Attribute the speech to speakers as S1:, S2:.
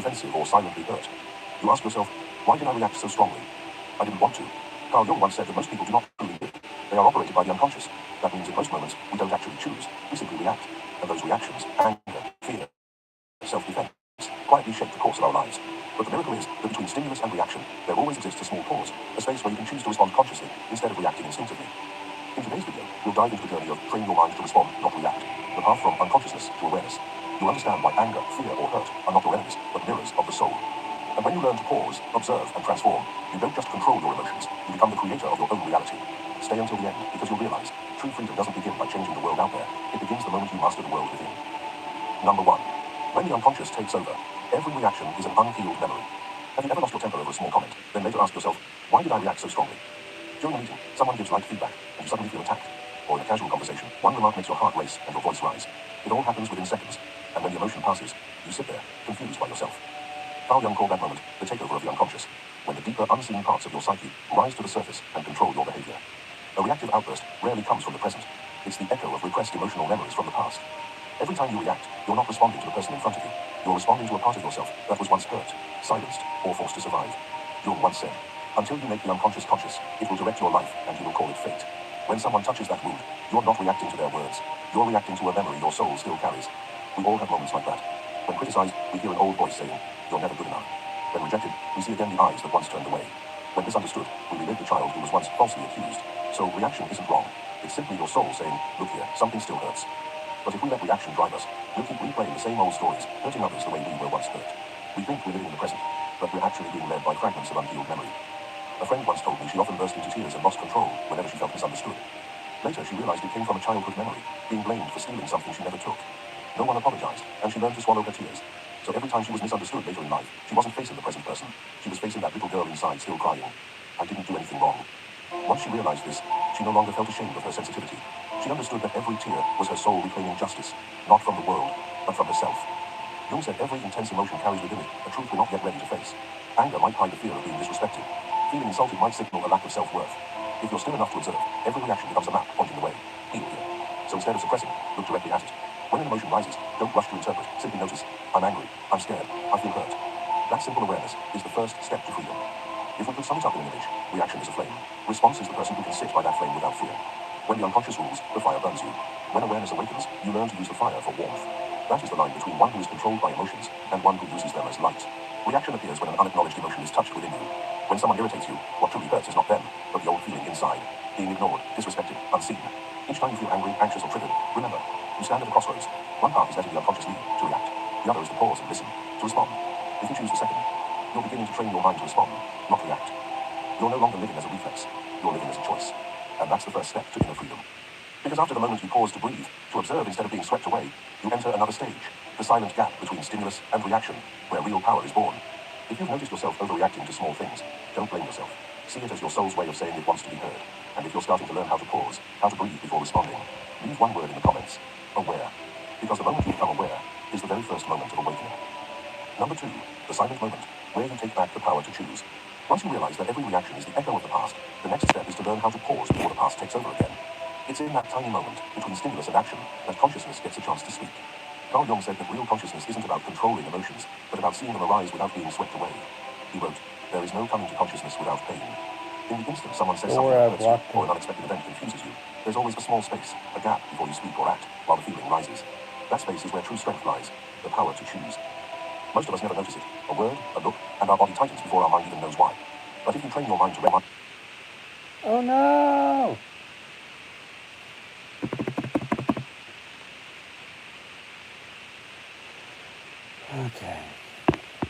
S1: defensive, or silently hurt. You ask yourself, why did I react so strongly? I didn't want to. Carl Jung once said that most people do not truly live. They are operated by the unconscious. That means in most moments, we don't actually choose. We simply react. And those reactions, anger, fear, self-defense, quietly shape the course of our lives. But the miracle is that between stimulus and reaction, there always exists a small pause, a space where you can choose to respond consciously instead of reacting instinctively. In today's video, we'll dive into the journey of train your mind to respond, not react. The path from unconsciousness to awareness. You'll understand why anger, fear, or hurt are not your enemies, but mirrors of the soul. And when you learn to pause, observe, and transform, you don't just control your emotions, you become the creator of your own reality. Stay until the end, because you'll realize true freedom doesn't begin by changing the world out there. It begins the moment you master the world within. Number 1. When the unconscious takes over, every reaction is an unhealed memory. Have you ever lost your temper over a small comment, then later ask yourself, why did I react so strongly? During a meeting, someone gives light feedback, and you suddenly feel attacked. Or in a casual conversation, one remark makes your heart race and your voice rise. It all happens within seconds, and when the emotion passes, you sit there, confused by yourself. Carl Jung called that moment the takeover of the unconscious, when the deeper, unseen parts of your psyche rise to the surface and control your behavior. A reactive outburst rarely comes from the present. It's the echo of repressed emotional memories from the past. Every time you react, you're not responding to the person in front of you. You're responding to a part of yourself that was once hurt, silenced, or forced to survive. Jung once said, until you make the unconscious conscious, it will direct your life, and you will call it fate. When someone touches that wound, you're not reacting to their words. You're reacting to a memory your soul still carries. We all have moments like that. When criticized, we hear an old voice saying, you're never good enough. When rejected, we see again the eyes that once turned away. When misunderstood, we relive the child who was once falsely accused. So reaction isn't wrong. It's simply your soul saying, look here, something still hurts. But if we let reaction drive us, we'll keep replaying the same old stories, hurting others the way we were once hurt. We think we're living in the present, but we're actually being led by fragments of unhealed memory. A friend once told me she often burst into tears and lost control whenever she felt misunderstood. Later, she realized it came from a childhood memory, being blamed for stealing something she never took. No one apologized, and she learned to swallow her tears. So every time she was misunderstood later in life, she wasn't facing the present person. She was facing that little girl inside still crying. I didn't do anything wrong. Once she realized this, she no longer felt ashamed of her sensitivity. She understood that every tear was her soul reclaiming justice, not from the world, but from herself. Jung said every intense emotion carries within it a truth we're not yet ready to face. Anger might hide the fear of being disrespected. Feeling insulted might signal a lack of self-worth. If you're still enough to observe, every reaction becomes a map pointing the way. Heal here. So instead of suppressing, look directly at it. When an emotion rises, don't rush to interpret. Simply notice, I'm angry, I'm scared, I feel hurt. That simple awareness is the first step to freedom. If we could sum it up in an image, reaction is a flame. Response is the person who can sit by that flame without fear. When the unconscious rules, the fire burns you. When awareness awakens, you learn to use the fire for warmth. That is the line between one who is controlled by emotions and one who uses them as light. Reaction appears when an unacknowledged emotion is touched within you. When someone irritates you, what truly hurts is not them, but the old feeling inside. Being ignored, disrespected, unseen. Each time you feel angry, anxious, or triggered, remember, you stand at a crossroads. One path is letting the unconscious lead, to react. The other is to pause and listen, to respond. If you choose the second, you're beginning to train your mind to respond, not react. You're no longer living as a reflex. You're living as a choice. And that's the first step to inner freedom. Because after the moment you pause to breathe, to observe instead of being swept away, you enter another stage, the silent gap between stimulus and reaction, where real power is born. If you've noticed yourself overreacting to small things, don't blame yourself. See it as your soul's way of saying it wants to be heard. And if you're starting to learn how to pause, how to breathe before responding, leave one word in the comments: aware. Because the moment you become aware is the very first moment of awakening. Number 2, the silent moment, where you take back the power to choose. Once you realize that every reaction is the echo of the past, the next step is to learn how to pause before the past takes over again. It's in that tiny moment, between stimulus and action, that consciousness gets a chance to speak. Carl Jung said that real consciousness isn't about controlling emotions, but about seeing them arise without being swept away. He wrote, there is no coming to consciousness without pain. In the instant someone says something that hurts you, or an unexpected event confuses you, there's always a small space, a gap before you speak or act, while the feeling rises. That space is where true strength lies, the power to choose. Most of us never notice it. A word, a look, and our body tightens before our mind even knows why. But if you train your mind to remember...
S2: Oh no! Okay.